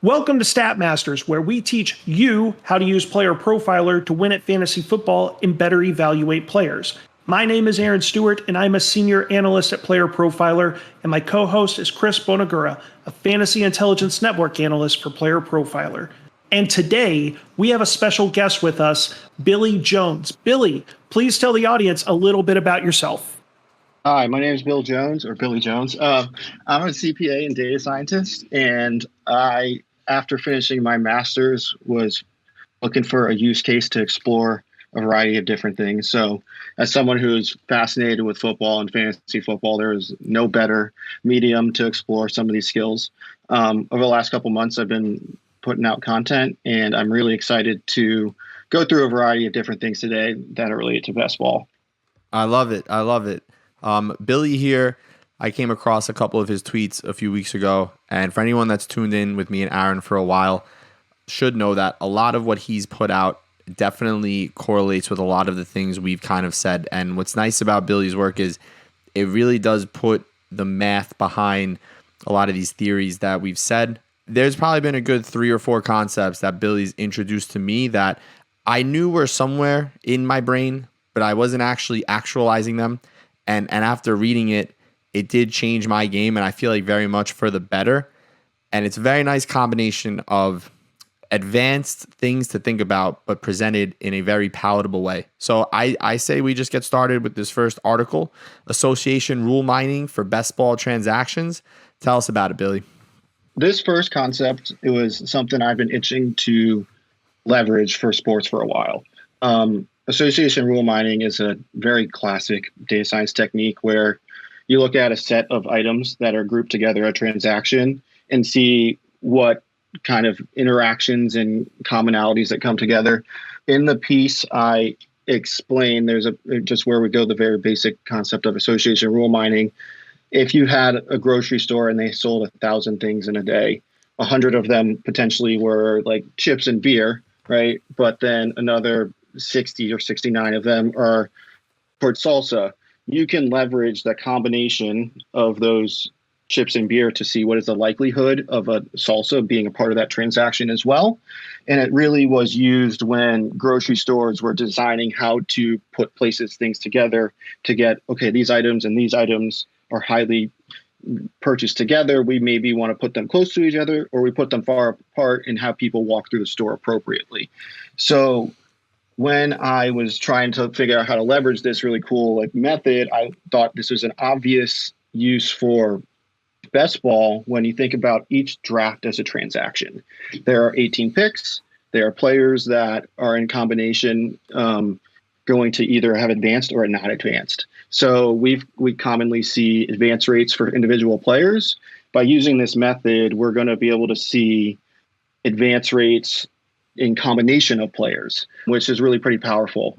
Welcome to Stat Masters, where we teach you how to use Player Profiler to win at fantasy football and better evaluate players. My name is Aaron Stewart, and I'm a senior analyst at Player Profiler, and my co-host is Chris Buonagura, a fantasy intelligence network analyst for Player Profiler. And today, we have a special guest with us, Billy Jones. Billy, please tell the audience a little bit about yourself. Hi, my name is Bill Jones, or Billy Jones. I'm a CPA and data scientist, and after finishing my master's, was looking for a use case to explore a variety of different things. So as someone who's fascinated with football and fantasy football, there is no better medium to explore some of these skills. Over the last couple months, I've been putting out content, and I'm really excited to go through a variety of different things today that are related to best ball. I love it. Billy here, I came across a couple of his tweets a few weeks ago, and for anyone that's tuned in with me and Aaron for a while, should know that a lot of what he's put out definitely correlates with a lot of the things we've kind of said. And what's nice about Billy's work is it really does put the math behind a lot of these theories that we've said. There's probably been a good 3 or 4 concepts that Billy's introduced to me that I knew were somewhere in my brain, but I wasn't actually actualizing them. And after reading it, it did change my game, and I feel like very much for the better. And it's a very nice combination of advanced things to think about, but presented in a very palatable way. So I say we just get started with this first article, Associaion rule mining for best ball transactions. Tell us about it, Billy. This first concept, it was something I've been itching to leverage for sports for a while. Associaion rule mining is a very classic data science technique where you look at a set of items that are grouped together, a transaction, and see what kind of interactions and commonalities that come together. In the piece, I explain just where we go, the very basic concept of Associaion rule mining. If you had a grocery store and they sold 1,000 things in a day, 100 of them potentially were like chips and beer, right? But then another 60 or 69 of them are towards salsa. You can leverage the combination of those chips and beer to see what is the likelihood of a salsa being a part of that transaction as well. And it really was used when grocery stores were designing how to put things together to get, okay, these items and these items are highly purchased together. We maybe want to put them close to each other, or we put them far apart and have people walk through the store appropriately. So when I was trying to figure out how to leverage this really cool method, I thought this was an obvious use for best ball when you think about each draft as a transaction. There are 18 picks. There are players that are in combination going to either have advanced or not advanced. So we commonly see advance rates for individual players. By using this method, we're going to be able to see advance rates in combination of players, which is really pretty powerful.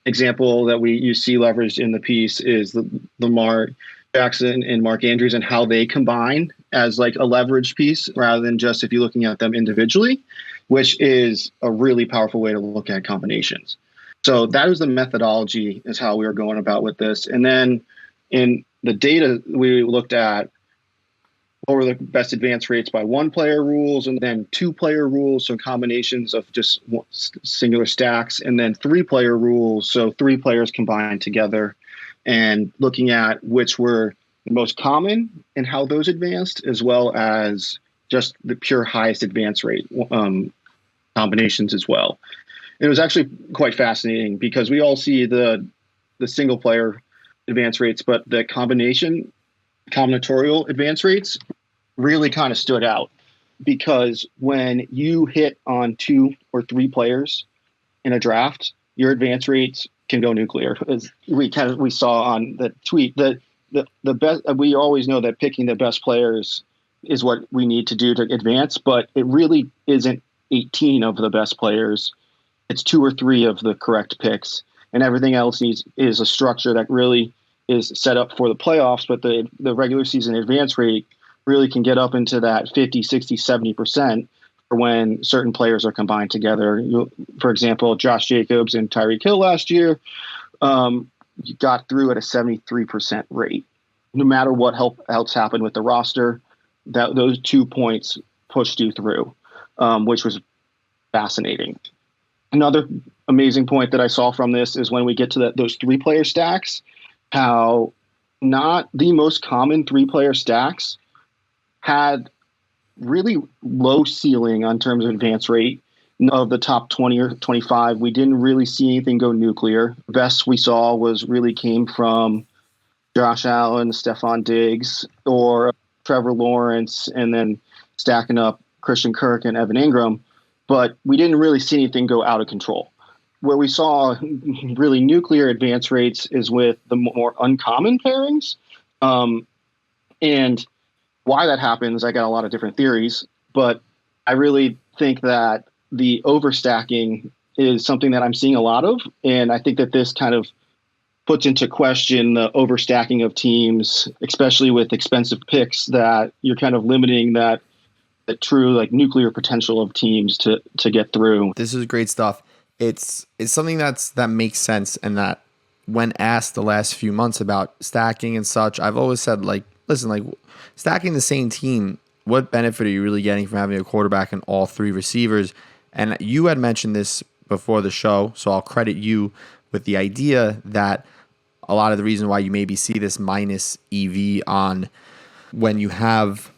Example that you see leveraged in the piece is the Lamar Jackson and Mark Andrews and how they combine as like a leverage piece rather than just if you're looking at them individually, which is a really powerful way to look at combinations. So that is the methodology, is how we were going about with this. And then in the data, we looked at what were the best advance rates by 1-player rules, and then 2-player rules, so combinations of just singular stacks, and then 3-player rules, so 3 players combined together, and looking at which were the most common and how those advanced, as well as just the pure highest advance rate combinations as well. It was actually quite fascinating because we all see the single player advance rates, but the combinatorial advance rates really kind of stood out, because when you hit on 2 or 3 players in a draft, your advance rates can go nuclear. As we saw on the tweet, the best, we always know that picking the best players is what we need to do to advance, but it really isn't 18 of the best players. It's 2 or 3 of the correct picks, and everything else is a structure that really is set up for the playoffs. But the regular season advance rate really can get up into that 50, 60, 70% for when certain players are combined together. For example, Josh Jacobs and Tyreek Hill last year got through at a 73% rate. No matter what else happened with the roster, that those 2 points pushed you through, which was fascinating. Another amazing point that I saw from this is when we get to those 3-player stacks, how not the most common 3-player stacks had really low ceiling on terms of advance rate. Of the top 20 or 25, we didn't really see anything go nuclear. The best we saw came from Josh Allen, Stephon Diggs, or Trevor Lawrence, and then stacking up Christian Kirk and Evan Ingram. But we didn't really see anything go out of control. Where we saw really nuclear advance rates is with the more uncommon pairings. And why that happens, I got a lot of different theories, but I really think that the overstacking is something that I'm seeing a lot of. And I think that this kind of puts into question the overstacking of teams, especially with expensive picks, that you're kind of limiting that true like nuclear potential of teams to get through. This is great stuff. It's something that makes sense, and that when asked the last few months about stacking and such, I've always said, like, listen, like, stacking the same team, what benefit are you really getting from having a quarterback and all 3 receivers? And you had mentioned this before the show, so I'll credit you with the idea that a lot of the reason why you maybe see this minus EV on when you have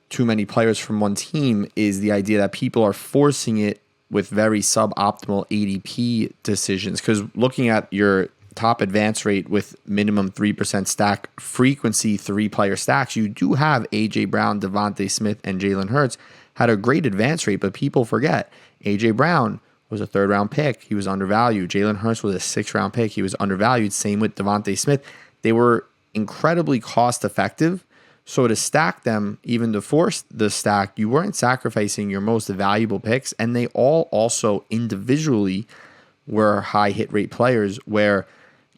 too many players from one team is the idea that people are forcing it with very suboptimal ADP decisions. Because looking at your top advance rate with minimum 3% stack frequency 3-player stacks, you do have AJ Brown, Devontae Smith, and Jalen Hurts had a great advance rate, but people forget AJ Brown was a 3rd-round pick. He was undervalued. Jalen Hurts was a 6th-round pick. He was undervalued. Same with Devontae Smith. They were incredibly cost-effective. So to stack them, even to force the stack, you weren't sacrificing your most valuable picks, and they all also individually were high hit rate players, where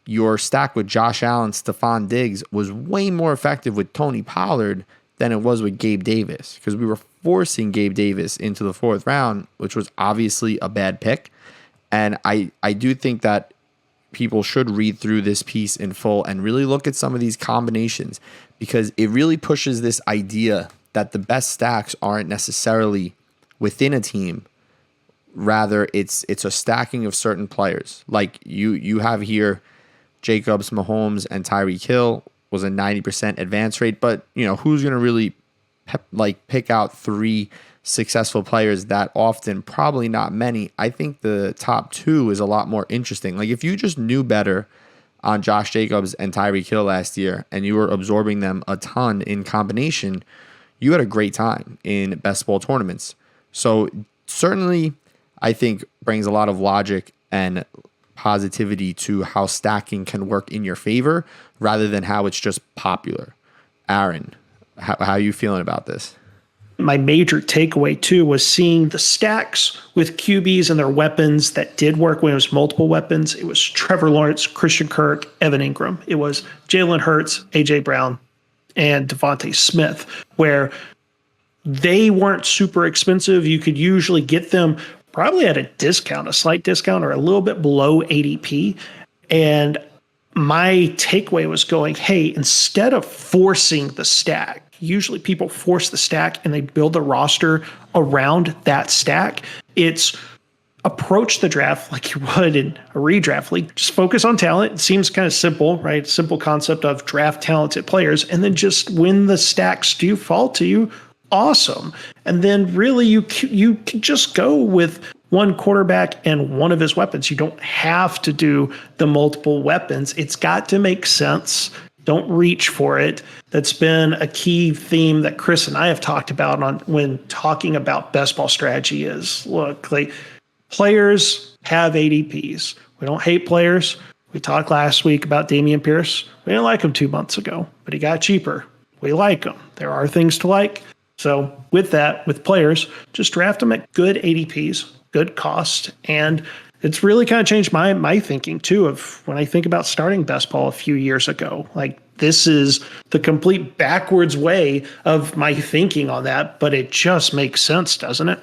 your stack with Josh Allen, Stephon Diggs was way more effective with Tony Pollard than it was with Gabe Davis, because we were forcing Gabe Davis into the 4th round, which was obviously a bad pick. And I do think that people should read through this piece in full and really look at some of these combinations, because it really pushes this idea that the best stacks aren't necessarily within a team. Rather, it's a stacking of certain players. Like you have here, Jacobs, Mahomes, and Tyreek Hill was a 90% advance rate, but who's going to really pick out 3 successful players that often? Probably not many. I think the top 2 is a lot more interesting. Like, if you just knew better on Josh Jacobs and Tyreek Hill last year and you were absorbing them a ton in combination, you had a great time in best ball tournaments. So certainly I think brings a lot of logic and positivity to how stacking can work in your favor rather than how it's just popular. Aaron, how are you feeling about this? My major takeaway, too, was seeing the stacks with QBs and their weapons that did work when it was multiple weapons. It was Trevor Lawrence, Christian Kirk, Evan Ingram. It was Jalen Hurts, A.J. Brown, and Devontae Smith, where they weren't super expensive. You could usually get them probably at a discount, a slight discount, or a little bit below ADP. And my takeaway was going, hey, instead of forcing the stack, usually people force the stack and they build the roster around that stack. It's approach the draft like you would in a redraft league. Just focus on talent. It seems kind of simple, right? Simple concept of draft talented players. And then just when the stacks do fall to you, awesome. And then really you can just go with one quarterback and one of his weapons. You don't have to do the multiple weapons. It's got to make sense. Don't reach for it. That's been a key theme that Chris and I have talked about when talking about best ball strategy is, look, like, players have ADPs. We don't hate players. We talked last week about Dameon Pierce. We didn't like him 2 months ago, but he got cheaper. We like him. There are things to like. So with that, with players, just draft them at good ADPs, good cost. And it's really kind of changed my thinking too, of when I think about starting best ball a few years ago. Like, this is the complete backwards way of my thinking on that, but it just makes sense, doesn't it?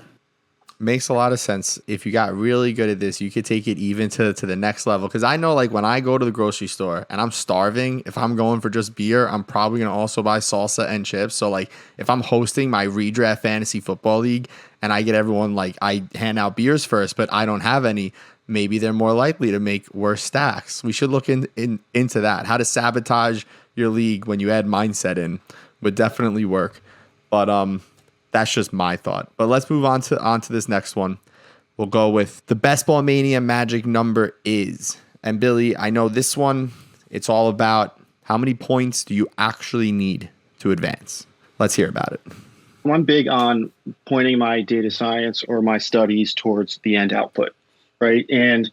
Makes a lot of sense. If you got really good at this, you could take it even to the next level. Because I know, like, when I go to the grocery store and I'm starving, if I'm going for just beer, I'm probably going to also buy salsa and chips. So, like, if I'm hosting my redraft fantasy football league and I get everyone, like, I hand out beers first, but I don't have any, maybe they're more likely to make worse stacks. We should look into that. How to sabotage your league when you add mindset in would definitely work. But that's just my thought. But let's move on to this next one. We'll go with the best Ball Mania magic number is. And Billy, I know this one, it's all about how many points do you actually need to advance. Let's hear about it. I'm big on pointing my data science or my studies towards the end output, right? And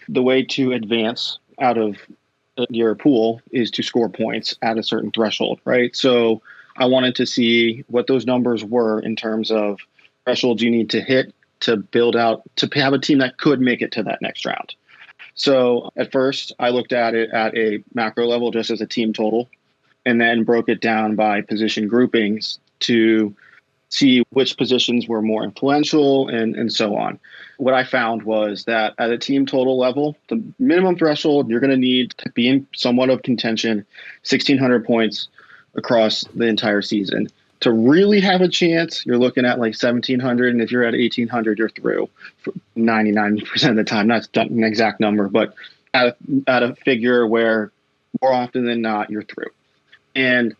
the way to advance out of your pool is to score points at a certain threshold, right? So I wanted to see what those numbers were in terms of thresholds you need to hit to build out, to have a team that could make it to that next round. So at first, I looked at it at a macro level, just as a team total, and then broke it down by position groupings to see which positions were more influential and so on. What I found was that at a team total level, the minimum threshold you're going to need to be in somewhat of contention, 1,600 points across the entire season. To really have a chance, you're looking at like 1,700, and if you're at 1,800, you're through for 99% of the time. That's not an exact number, but at a figure where more often than not, you're through. And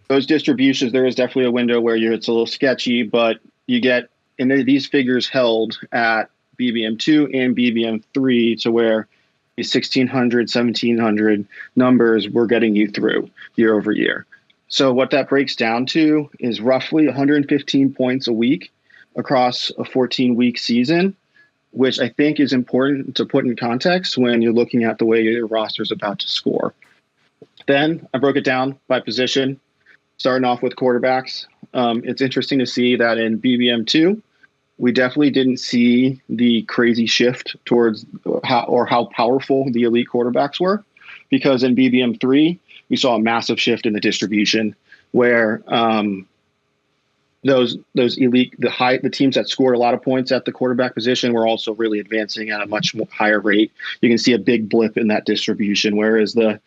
those distributions, there is definitely a window where it's a little sketchy, but you get, and these figures held at BBM2 and BBM3 to where these 1,600, 1,700 numbers were getting you through year over year. So what that breaks down to is roughly 115 points a week across a 14-week season, which I think is important to put in context when you're looking at the way your roster is about to score. Then I broke it down by position, starting off with quarterbacks. It's interesting to see that in BBM2, we definitely didn't see the crazy shift towards how powerful the elite quarterbacks were, because in BBM3, we saw a massive shift in the distribution where those elite, the teams that scored a lot of points at the quarterback position were also really advancing at a much higher rate. You can see a big blip in that distribution, whereas the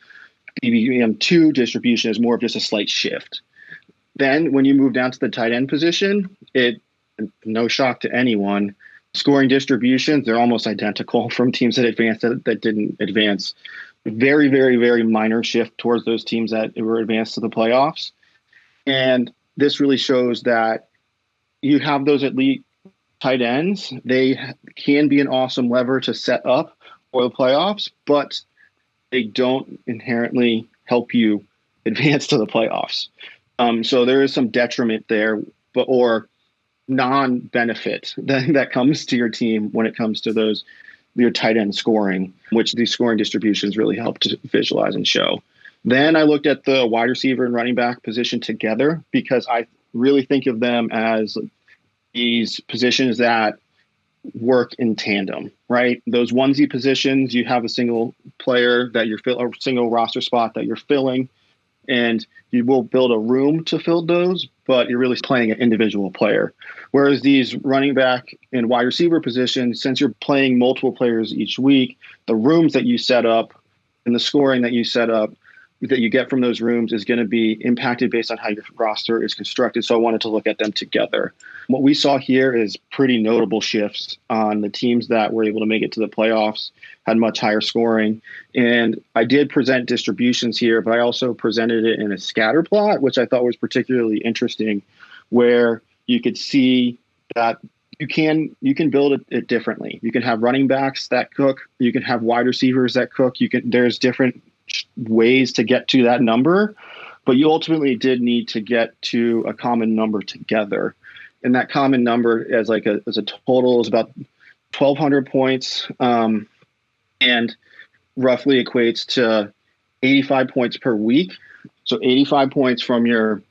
BBM2 distribution is more of just a slight shift. Then when you move down to the tight end position, no shock to anyone, scoring distributions, they're almost identical from teams that advanced that didn't advance. Very, very, very minor shift towards those teams that were advanced to the playoffs. And this really shows that you have those elite tight ends. They can be an awesome lever to set up for the playoffs, but they don't inherently help you advance to the playoffs. So there is some detriment there, or non-benefit that comes to your team when it comes to your tight end scoring, which these scoring distributions really help to visualize and show. Then I looked at the wide receiver and running back position together, because I really think of them as these positions that work in tandem, right? Those onesie positions, you have a single player that you're a single roster spot that you're filling, and you will build a room to fill those, but you're really playing an individual player. Whereas these running back and wide receiver positions, since you're playing multiple players each week, the rooms that you set up and the scoring that you set up that you get from those rooms is going to be impacted based on how your roster is constructed. So I wanted to look at them together. What we saw here is pretty notable shifts on the teams that were able to make it to the playoffs, had much higher scoring. And I did present distributions here, but I also presented it in a scatter plot, which I thought was particularly interesting, where you could see that you can build it differently. You can have running backs that cook. You can have wide receivers that cook. There's different ways to get to that number, but you ultimately did need to get to a common number together. And that common number as a total is about 1,200 points, and roughly equates to 85 points per week. So 85 points from your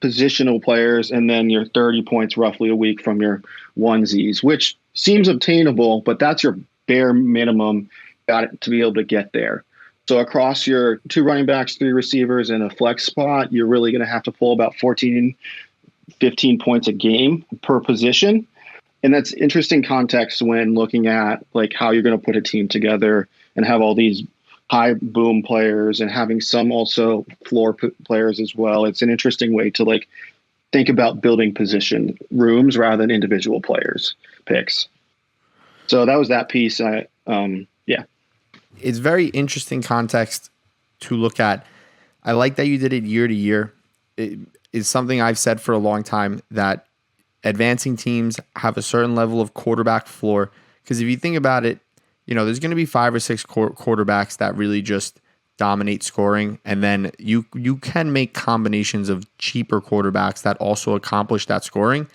positional players, and then your 30 points roughly a week from your onesies, which seems obtainable, but that's your bare minimum to be able to get there. So across your 2 running backs, 3 receivers, and a flex spot, you're really going to have to pull about 14, 15 points a game per position. And that's interesting context when looking at like how you're going to put a team together and have all these high boom players and having some also players as well. It's an interesting way to like think about building position rooms rather than individual players picks. So that was that piece. Yeah. It's very interesting context to look at. I like that you did it year to year. It is something I've said for a long time, that advancing teams have a certain level of quarterback floor. Because if you think about it, there's going to be 5 or 6 quarterbacks that really just dominate scoring. And then you can make combinations of cheaper quarterbacks that also accomplish that scoring.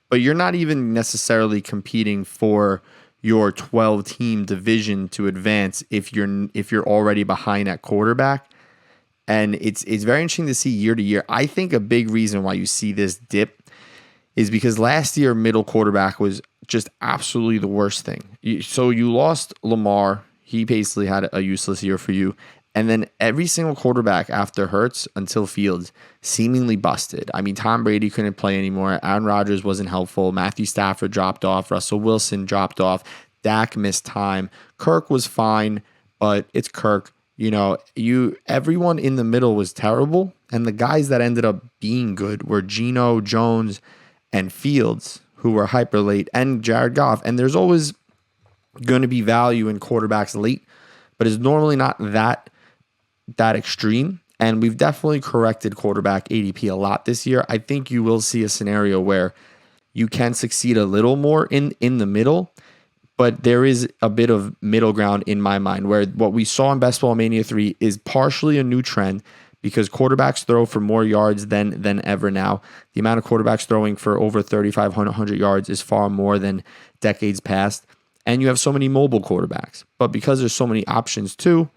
But you're not even necessarily competing for your 12-team division to advance if you're already behind at quarterback. And it's very interesting to see year to year. I think a big reason why you see this dip is because last year middle quarterback was just absolutely the worst thing. So you lost Lamar. He basically had a useless year for you. And then every single quarterback after Hurts until Fields seemingly busted. I mean, Tom Brady couldn't play anymore. Aaron Rodgers wasn't helpful. Matthew Stafford dropped off. Russell Wilson dropped off. Dak missed time. Kirk was fine, but it's Kirk. Everyone in the middle was terrible. And the guys that ended up being good were Geno, Jones, and Fields, who were hyper late, and Jared Goff. And there's always going to be value in quarterbacks late, but it's normally not that extreme. And we've definitely corrected quarterback ADP a lot this year. I think you will see a scenario where you can succeed a little more in the middle, but there is a bit of middle ground in my mind, where what we saw in Ball Mania 3 is partially a new trend, because quarterbacks throw for more yards than ever now. The amount of quarterbacks throwing for over 3,500 yards is far more than decades past. And you have so many mobile quarterbacks. But because there's so many options too,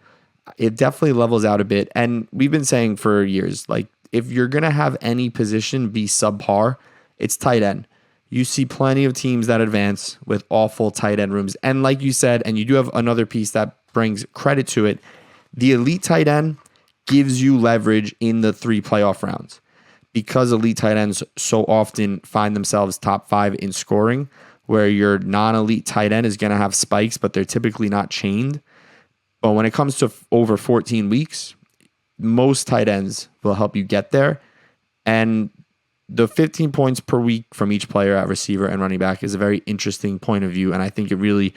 it definitely levels out a bit. And we've been saying for years, like, if you're going to have any position be subpar, it's tight end. You see plenty of teams that advance with awful tight end rooms. And like you said, and you do have another piece that brings credit to it, the elite tight end gives you leverage in the 3 playoff rounds, because elite tight ends so often find themselves top 5 in scoring, where your non-elite tight end is going to have spikes, but they're typically not chained. But when it comes to over 14 weeks, most tight ends will help you get there. And the 15 points per week from each player at receiver and running back is a very interesting point of view. And I think it really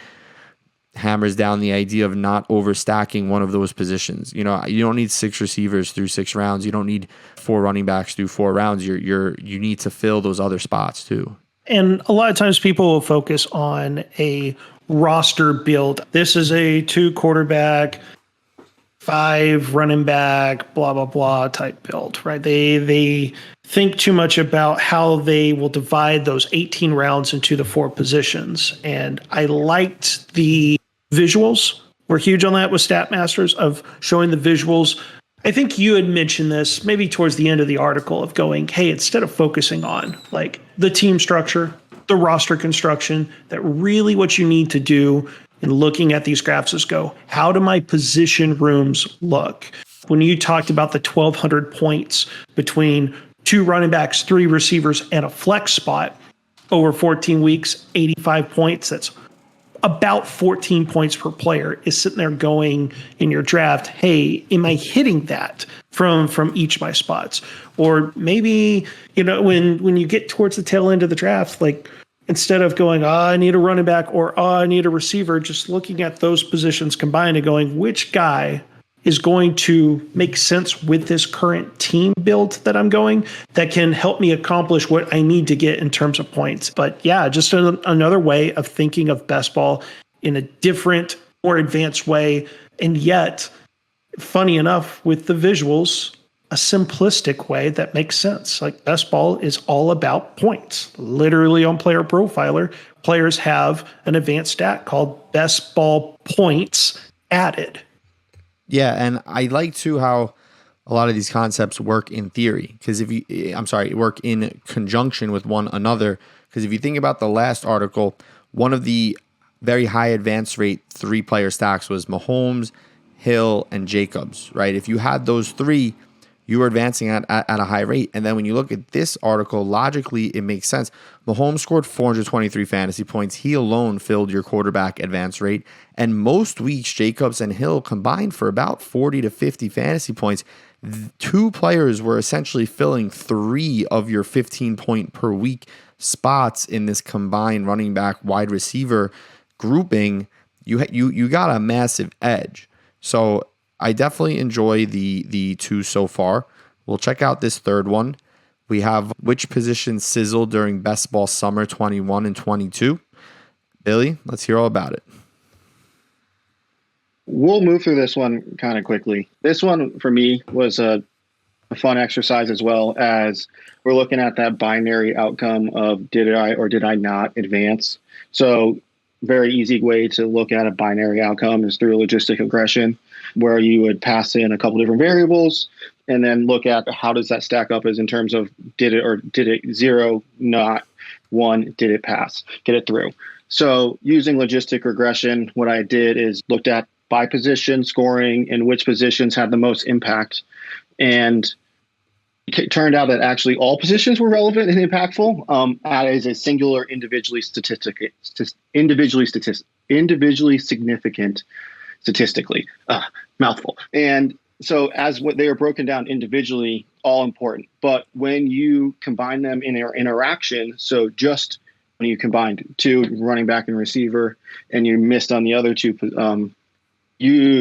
hammers down the idea of not overstacking one of those positions. You don't need 6 receivers through 6 rounds. You don't need 4 running backs through 4 rounds. You need to fill those other spots too. And a lot of times people will focus on a roster build. This is a 2 quarterback, 5 running back, blah, blah, blah type build, right? They think too much about how they will divide those 18 rounds into the 4 positions. And I liked the visuals. We're huge on that with Statmasters, of showing the visuals. I think you had mentioned this maybe towards the end of the article, of going, hey, instead of focusing on like the team structure, the roster construction, that really what you need to do in looking at these graphs is go, how do my position rooms look? When you talked about the 1,200 points between 2 running backs, 3 receivers, and a flex spot over 14 weeks, 85 points, that's about 14 points per player, is sitting there going in your draft, hey, am I hitting that from each of my spots? Or maybe, when you get towards the tail end of the draft, like, instead of going, I need a running back, or I need a receiver, just looking at those positions combined and going, which guy is going to make sense with this current team build that I'm going, that can help me accomplish what I need to get in terms of points. But yeah, just another way of thinking of best ball in a different, more advanced way. And yet, funny enough, with the visuals, a simplistic way that makes sense. Like, best ball is all about points. Literally on Player Profiler, players have an advanced stat called best ball points added. Yeah, and I like too how a lot of these concepts work in theory, because work in conjunction with one another. Because if you think about the last article, one of the very high advance rate 3-player stacks was Mahomes, Hill, and Jacobs, right? If you had those 3, you are advancing at a high rate. And then when you look at this article, logically, it makes sense. Mahomes scored 423 fantasy points. He alone filled your quarterback advance rate. And most weeks, Jacobs and Hill combined for about 40 to 50 fantasy points. Two players were essentially filling 3 of your 15 point per week spots in this combined running back wide receiver grouping. You got a massive edge. So I definitely enjoy the two so far. We'll check out this third one. We have which position sizzled during Best Ball Summer 21 and 22. Billy, let's hear all about it. We'll move through this one kind of quickly. This one for me was a fun exercise, as well as we're looking at that binary outcome of did I or did I not advance. So very easy way to look at a binary outcome is through logistic regression, where you would pass in a couple different variables and then look at how does that stack up as in terms of did it 0, not 1, did it pass, get it through. So using logistic regression, what I did is looked at by position scoring and which positions had the most impact. And it turned out that actually all positions were relevant and impactful as a singular individually significant statistically. Mouthful. And so as what they are broken down individually, all important. But when you combine them in their interaction, so just when you combined 2 running back and receiver and you missed on the other 2,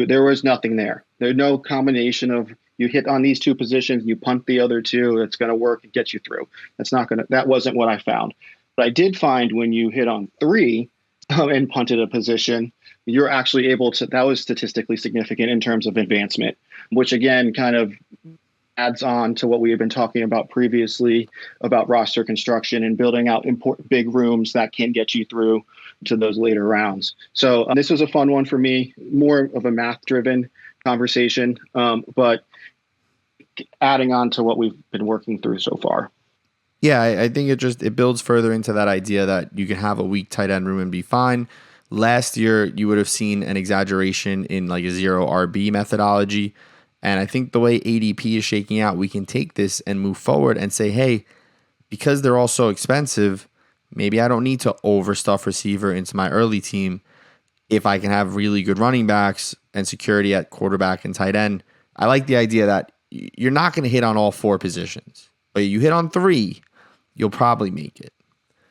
there was nothing there. There's no combination of you hit on these 2 positions, you punt the other 2, it's going to work and get you through. That wasn't what I found. But I did find when you hit on 3 and punted a position, you're actually able to, that was statistically significant in terms of advancement, which again kind of adds on to what we have been talking about previously about roster construction and building out important big rooms that can get you through to those later rounds. So this was a fun one for me, more of a math driven conversation, but adding on to what we've been working through so far. Yeah, I think it builds further into that idea that you can have a weak tight end room and be fine. Last year, you would have seen an exaggeration in like a 0 RB methodology. And I think the way ADP is shaking out, we can take this and move forward and say, hey, because they're all so expensive, maybe I don't need to overstuff receiver into my early team. If I can have really good running backs and security at quarterback and tight end, I like the idea that you're not going to hit on all 4 positions, but you hit on 3, you'll probably make it.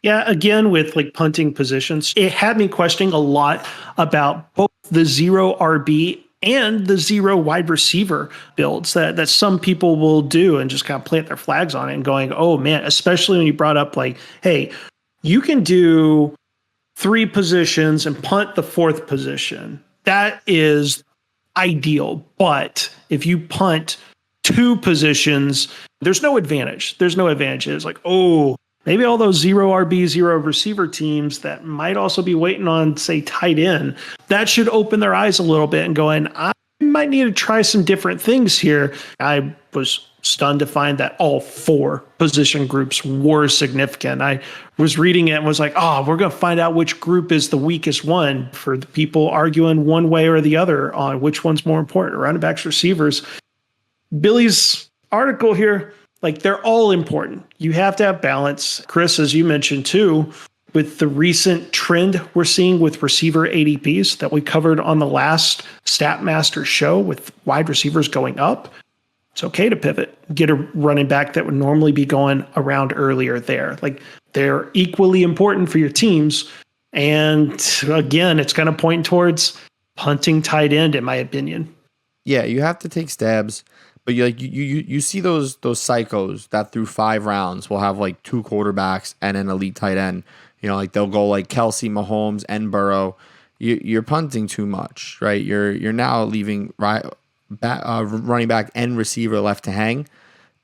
Yeah, again, with like punting positions, it had me questioning a lot about both the 0 RB and the 0 wide receiver builds that some people will do and just kind of plant their flags on it and going, oh man, especially when you brought up like, hey, you can do 3 positions and punt the 4th position. That is ideal. But if you punt 2 positions, there's no advantage. There's no advantage. It's like, oh, maybe all those 0 RB, 0 receiver teams that might also be waiting on, say, tight end, that should open their eyes a little bit and going, I might need to try some different things here. I was stunned to find that all 4 position groups were significant. I was reading it and was like, oh, we're going to find out which group is the weakest one for the people arguing one way or the other on which one's more important, running backs, receivers. Billy's article here, like they're all important. You have to have balance. Chris, as you mentioned too, with the recent trend we're seeing with receiver ADPs that we covered on the last StatMaster show with wide receivers going up, it's okay to pivot, get a running back that would normally be going around earlier there. Like they're equally important for your teams. And again, it's kind of pointing towards punting tight end, in my opinion. Yeah, you have to take stabs. But you see those psychos that through 5 rounds will have like 2 quarterbacks and an elite tight end. You know, like they'll go like Kelsey, Mahomes, and Burrow. You're punting too much, right? You're now leaving running back and receiver left to hang.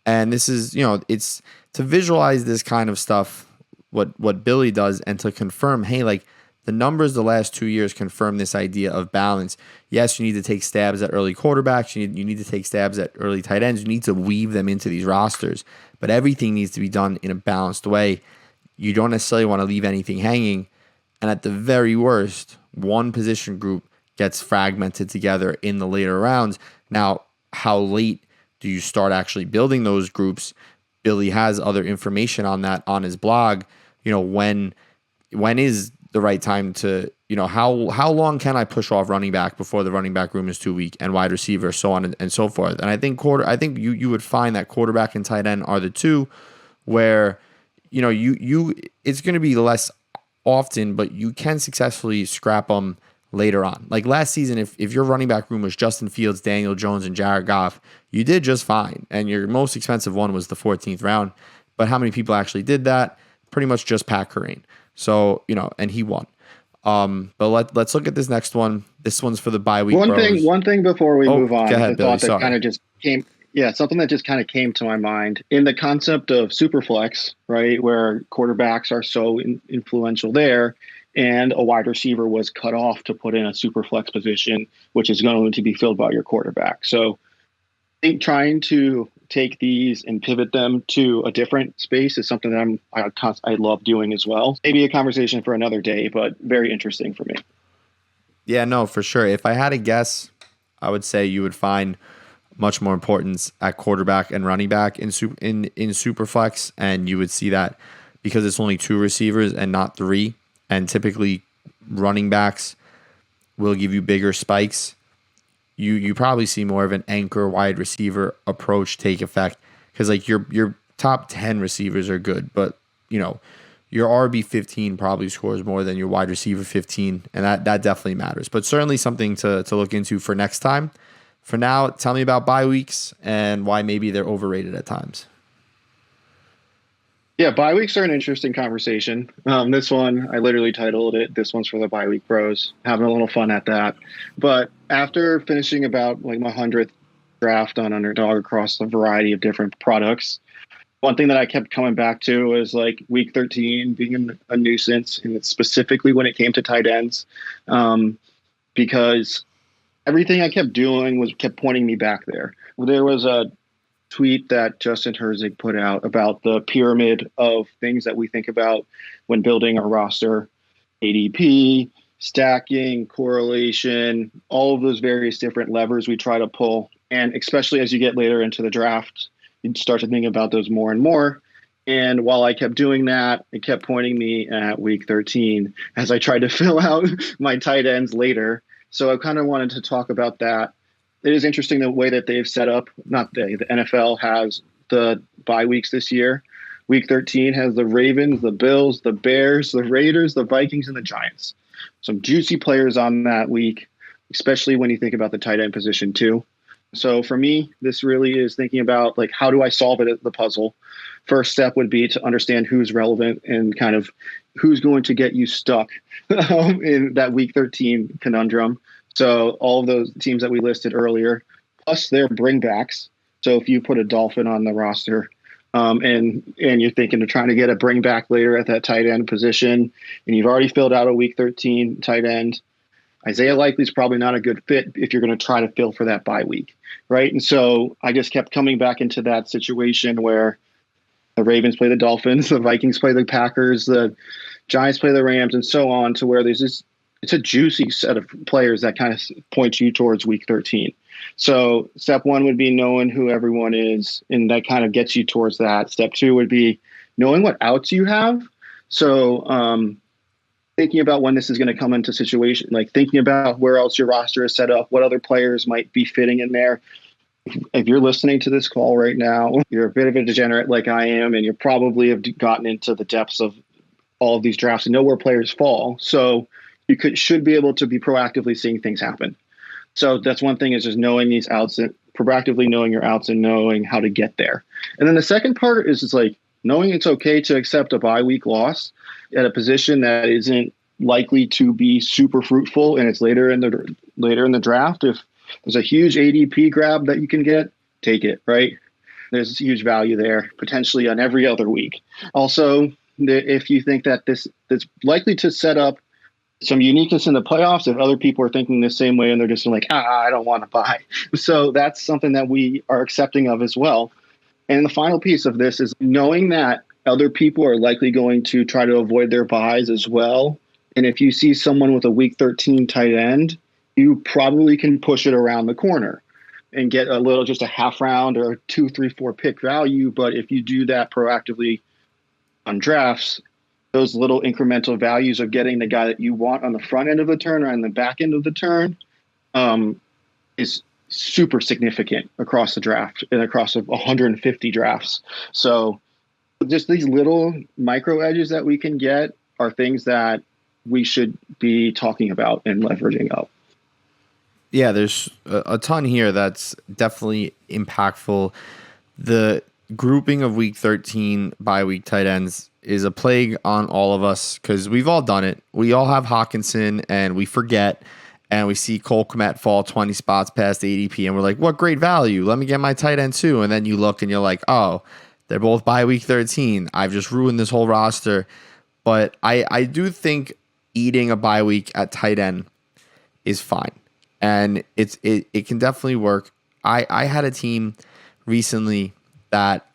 And this is, it's to visualize this kind of stuff, what Billy does, and to confirm, hey, like the numbers the last 2 years confirm this idea of balance. Yes, you need to take stabs at early quarterbacks. You need to take stabs at early tight ends. You need to weave them into these rosters. But everything needs to be done in a balanced way. You don't necessarily want to leave anything hanging. And at the very worst, one position group gets fragmented together in the later rounds. Now, how late Do you start actually building those groups? Billy has other information on that on his blog. When is the right time to, how long can I push off running back before the running back room is too weak, and wide receiver, so on and so forth. And I think you would find that quarterback and tight end are the two where, it's going to be less often, but you can successfully scrap them later on. Like last season, if your running back room was Justin Fields, Daniel Jones, and Jared Goff, you did just fine. And your most expensive one was the 14th round. But how many people actually did that? Pretty much just Pat Kareem. So, and he won. But let's look at this next one. This one's for the bye week. One thing before we move on, go ahead, Billy, thought that kind of just came. Yeah, something that just kind of came to my mind in the concept of superflex, right, where quarterbacks are so influential there, and a wide receiver was cut off to put in a superflex position, which is going to be filled by your quarterback. So I think trying to take these and pivot them to a different space is something that I love doing as well. Maybe a conversation for another day, but very interesting for me. Yeah, no, for sure. If I had to guess, I would say you would find much more importance at quarterback and running back in Superflex, and you would see that because it's only 2 receivers and not 3, and typically running backs will give you bigger spikes. You probably see more of an anchor wide receiver approach take effect because like your top 10 receivers are good, but your RB 15 probably scores more than your wide receiver 15, and that definitely matters. But certainly something to look into for next time. For now, tell me about bye weeks and why maybe they're overrated at times. Yeah, bye weeks are an interesting conversation. This one, I literally titled it, "This one's for the bye week bros." Having a little fun at that. But after finishing about like my 100th draft on Underdog across a variety of different products, one thing that I kept coming back to was like week 13 being a nuisance, and it's specifically when it came to tight ends, because everything I kept doing kept pointing me back there. There was a tweet that Justin Herzig put out about the pyramid of things that we think about when building a roster: ADP, stacking, correlation, all of those various different levers we try to pull. And especially as you get later into the draft, you start to think about those more and more. And while I kept doing that, it kept pointing me at week 13 as I tried to fill out my tight ends later. So I kind of wanted to talk about that. It is interesting the way that they've set up, the NFL has the bye weeks this year. Week 13 has the Ravens, the Bills, the Bears, the Raiders, the Vikings, and the Giants. Some juicy players on that week, especially when you think about the tight end position too. So for me, this really is thinking about like, how do I solve the puzzle? First step would be to understand who's relevant and kind of who's going to get you stuck in that week 13 conundrum. So all of those teams that we listed earlier, plus their bringbacks. So if you put a Dolphin on the roster and you're thinking of trying to get a bring back later at that tight end position, and you've already filled out a week 13 tight end, Isaiah Likely is probably not a good fit if you're going to try to fill for that bye week, right? And so I just kept coming back into that situation where the Ravens play the Dolphins, the Vikings play the Packers, the Giants play the Rams, and so on, to where there's this, it's a juicy set of players that kind of point you towards week 13. So step one would be knowing who everyone is, and that kind of gets you towards that. Step two would be knowing what outs you have. So thinking about when this is going to come into situation, like thinking about where else your roster is set up, what other players might be fitting in there. If you're listening to this call right now, you're a bit of a degenerate like I am, and you probably have gotten into the depths of all of these drafts and know where players fall. So you should be able to be proactively seeing things happen. So that's one thing, is just knowing these outs, and proactively knowing your outs and knowing how to get there. And then the second part is just like knowing it's okay to accept a bye week loss at a position that isn't likely to be super fruitful, and it's later in the draft. If there's a huge ADP grab that you can get, take it, right? There's huge value there, potentially on every other week. Also, if you think that this is likely to set up some uniqueness in the playoffs, if other people are thinking the same way and they're just like, I don't want to buy. So that's something that we are accepting of as well. And the final piece of this is knowing that other people are likely going to try to avoid their buys as well. And if you see someone with a week 13 tight end, you probably can push it around the corner. and get just a half round or 2, 3, 4 pick value. But if you do that proactively on drafts, those little incremental values of getting the guy that you want on the front end of the turn or on the back end of the turn is super significant across the draft and across 150 drafts. So just these little micro edges that we can get are things that we should be talking about and leveraging up. Yeah, there's a ton here that's definitely impactful. The grouping of week 13 bye week tight ends is a plague on all of us because we've all done it. We all have Hawkinson and we forget, and we see Cole Kmet fall 20 spots past ADP and we're like, what great value. Let me get my tight end too. And then you look and you're like, oh, they're both bye week 13. I've just ruined this whole roster. But I do think eating a bye week at tight end is fine. And it can definitely work. I had a team recently that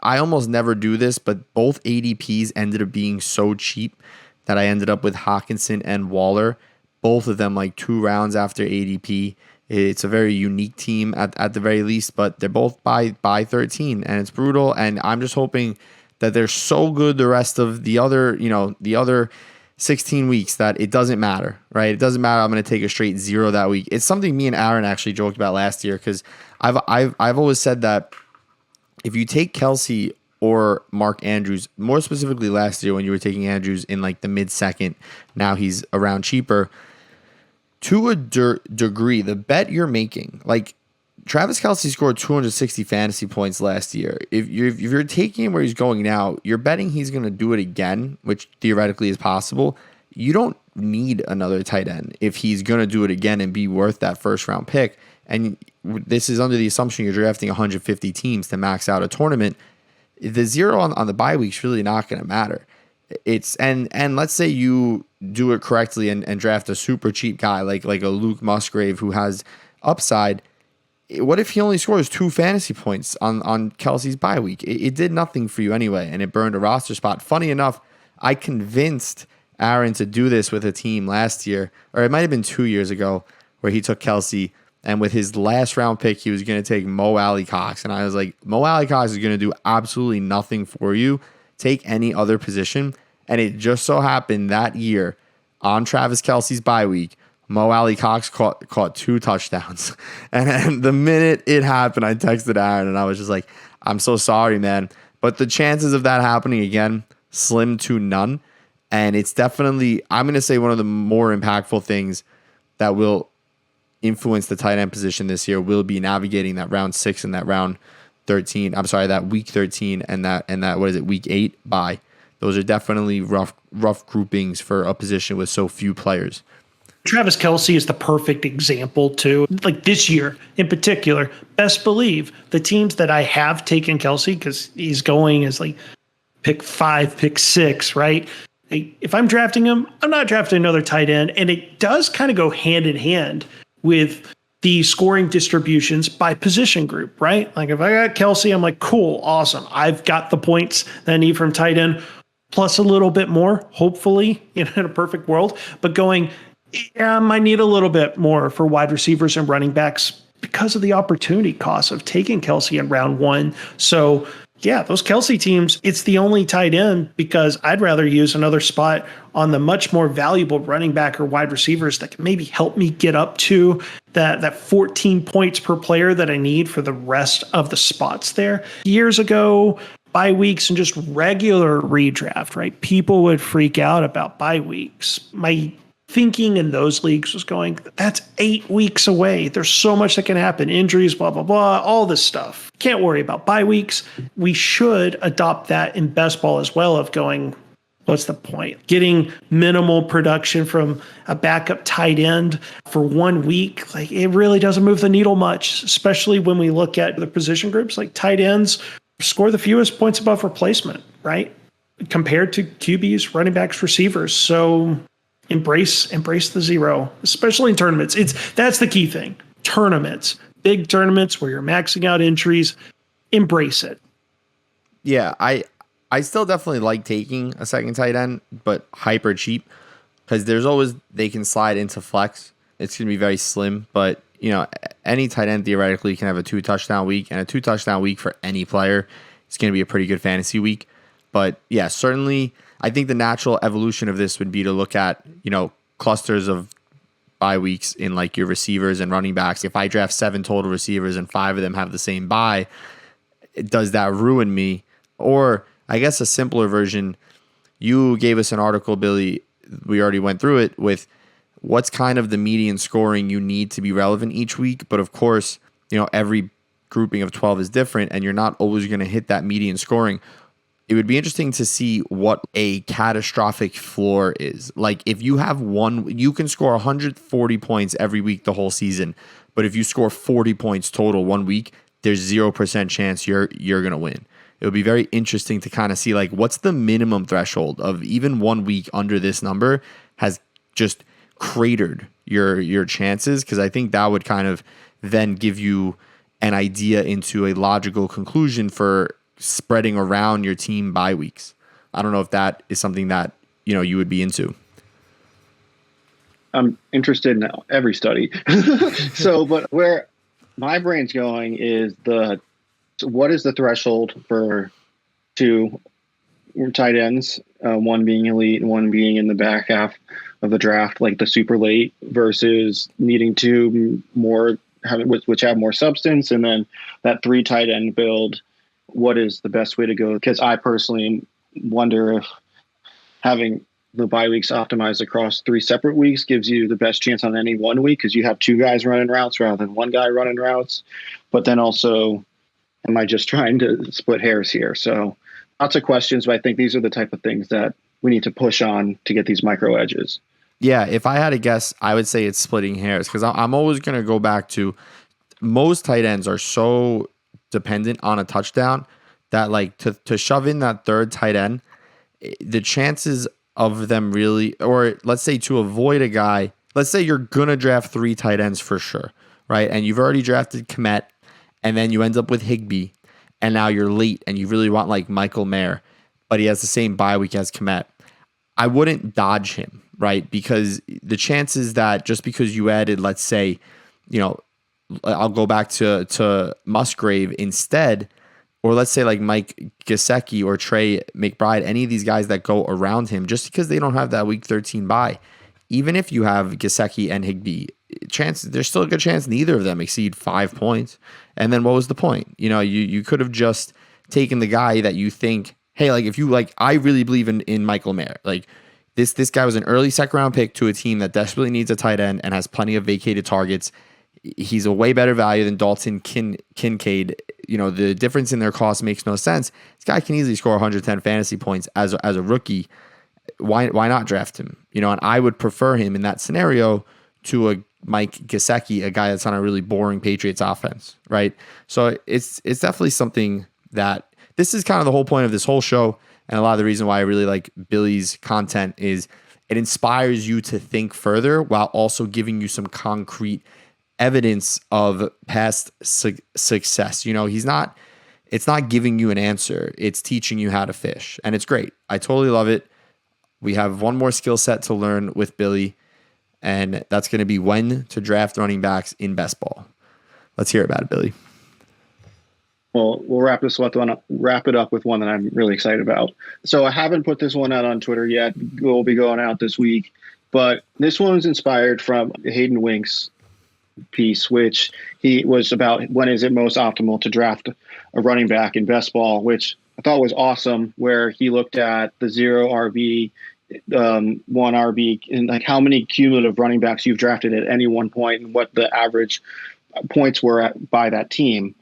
I almost never do this, but both ADPs ended up being so cheap that I ended up with Hawkinson and Waller, both of them like 2 rounds after ADP. It's a very unique team at the very least, but they're both by 13, and it's brutal. And I'm just hoping that they're so good the rest of the other 16 weeks that it doesn't matter, right? It doesn't matter. I'm going to take a straight 0 that week. It's something me and Aaron actually joked about last year because I've always said that if you take Kelsey or Mark Andrews, more specifically last year when you were taking Andrews in like the mid-second, now he's around cheaper, to a degree, the bet you're making, like Travis Kelce scored 260 fantasy points last year. If you're taking him where he's going now, you're betting he's going to do it again, which theoretically is possible. You don't need another tight end if he's going to do it again and be worth that first round pick. And this is under the assumption you're drafting 150 teams to max out a tournament. The 0 on the bye week's really not going to matter. And let's say you do it correctly and draft a super cheap guy like a Luke Musgrave who has upside. What if he only scores 2 fantasy points on Kelsey's bye week? It did nothing for you anyway, and it burned a roster spot. Funny enough, I convinced Aaron to do this with a team last year, or it might have been 2 years ago, where he took Kelsey, and with his last round pick, he was going to take Mo Alley-Cox. And I was like, Mo Alley-Cox is going to do absolutely nothing for you. Take any other position. And it just so happened that year, on Travis Kelce's bye week, Mo Alley-Cox caught 2 touchdowns. And the minute it happened, I texted Aaron and I was just like, I'm so sorry, man. But the chances of that happening again, slim to none. And it's definitely, I'm going to say, one of the more impactful things that will influence the tight end position this year will be navigating that round 6 and that round 13. I'm sorry, that week 13 and that what is it, week 8 bye. Those are definitely rough groupings for a position with so few players. Travis Kelce is the perfect example too. Like this year in particular, best believe the teams that I have taken Kelce, because he's going as like pick 5, pick 6, right? If I'm drafting him, I'm not drafting another tight end. And it does kind of go hand in hand with the scoring distributions by position group, right? Like if I got Kelce, I'm like, cool, awesome. I've got the points that I need from tight end, plus a little bit more, hopefully, in a perfect world. But going, I might need a little bit more for wide receivers and running backs because of the opportunity cost of taking Kelce in round 1. So yeah, those Kelce teams, it's the only tight end because I'd rather use another spot on the much more valuable running back or wide receivers that can maybe help me get up to that 14 points per player that I need for the rest of the spots there. Years ago, bye weeks and just regular redraft, right? People would freak out about bye weeks. My thinking in those leagues was going, that's 8 weeks away. There's so much that can happen. Injuries, blah, blah, blah, all this stuff. Can't worry about bye weeks. We should adopt that in best ball as well of going, what's the point? Getting minimal production from a backup tight end for 1 week, like it really doesn't move the needle much, especially when we look at the position groups like tight ends score the fewest points above replacement, right? Compared to QBs, running backs, receivers. So embrace the 0, especially in tournaments. That's the key thing. Tournaments, big tournaments where you're maxing out entries, embrace it. Yeah, I still definitely like taking a second tight end, but hyper cheap because there's always, they can slide into flex. It's going to be very slim, but any tight end theoretically can have a 2-touchdown week, and a 2-touchdown week for any player is going to be a pretty good fantasy week. But yeah, certainly I think the natural evolution of this would be to look at, clusters of bye weeks in like your receivers and running backs. If I draft 7 total receivers and 5 of them have the same bye, does that ruin me? Or I guess a simpler version, you gave us an article, Billy, we already went through it, with what's kind of the median scoring you need to be relevant each week. But of course, every grouping of 12 is different, and you're not always going to hit that median scoring. It would be interesting to see what a catastrophic floor is. Like if you have you can score 140 points every week the whole season, but if you score 40 points total one week, there's 0% chance you're going to win. It would be very interesting to kind of see like what's the minimum threshold of even 1 week under this number has just cratered your chances, because I think that would kind of then give you an idea into a logical conclusion for spreading around your team bye weeks. I don't know if that is something that you would be into. I'm interested in every study. But where my brain's going is what is the threshold for 2 tight ends, one being elite and one being in the back half of the draft, like the super late, versus needing 2 more which have more substance, and then that 3 tight end build. What is the best way to go? Because I personally wonder if having the bye weeks optimized across 3 separate weeks gives you the best chance on any 1 week, because you have 2 guys running routes rather than 1 guy running routes. But then also, am I just trying to split hairs here? So lots of questions, but I think these are the type of things that we need to push on to get these micro edges. Yeah, if I had to guess, I would say it's splitting hairs, because I'm always going to go back to most tight ends are so dependent on a touchdown that like to shove in that 3rd tight end, the chances of them really, or let's say to avoid a guy, let's say you're going to draft 3 tight ends for sure, right? And you've already drafted Kmet, and then you end up with Higbee, and now you're late and you really want like Michael Mayer, but he has the same bye week as Kmet. I wouldn't dodge him, right? Because the chances that just because you added, let's say, I'll go back to Musgrave instead, or let's say like Mike Gesicki or Trey McBride, any of these guys that go around him, just because they don't have that week 13 bye, even if you have Gesicki and Higbee, there's still a good chance neither of them exceed 5 points. And then what was the point? You could have just taken the guy that you think, hey, like if you like, I really believe in Michael Mayer. Like this guy was an early 2nd round pick to a team that desperately needs a tight end and has plenty of vacated targets. He's a way better value than Dalton Kincaid. The difference in their cost makes no sense. This guy can easily score 110 fantasy points as a rookie. Why not draft him? And I would prefer him in that scenario to a Mike Gesicki, a guy that's on a really boring Patriots offense, right? So it's definitely something that this is kind of the whole point of this whole show, and a lot of the reason why I really like Billy's content is it inspires you to think further while also giving you some concrete evidence of past success. It's not giving you an answer. It's teaching you how to fish, and it's great. I totally love it. We have one more skill set to learn with Billy, and that's going to be when to draft running backs in best ball. Let's hear about it, Billy. Well, we'll wrap it up with one that I'm really excited about. So I haven't put this one out on Twitter yet. It will be going out this week, but this one was inspired from Hayden Wink's piece, which he was about when is it most optimal to draft a running back in best ball, which I thought was awesome, where he looked at the 0 RB, 1 RB, and like how many cumulative running backs you've drafted at any one point and what the average points were by that team.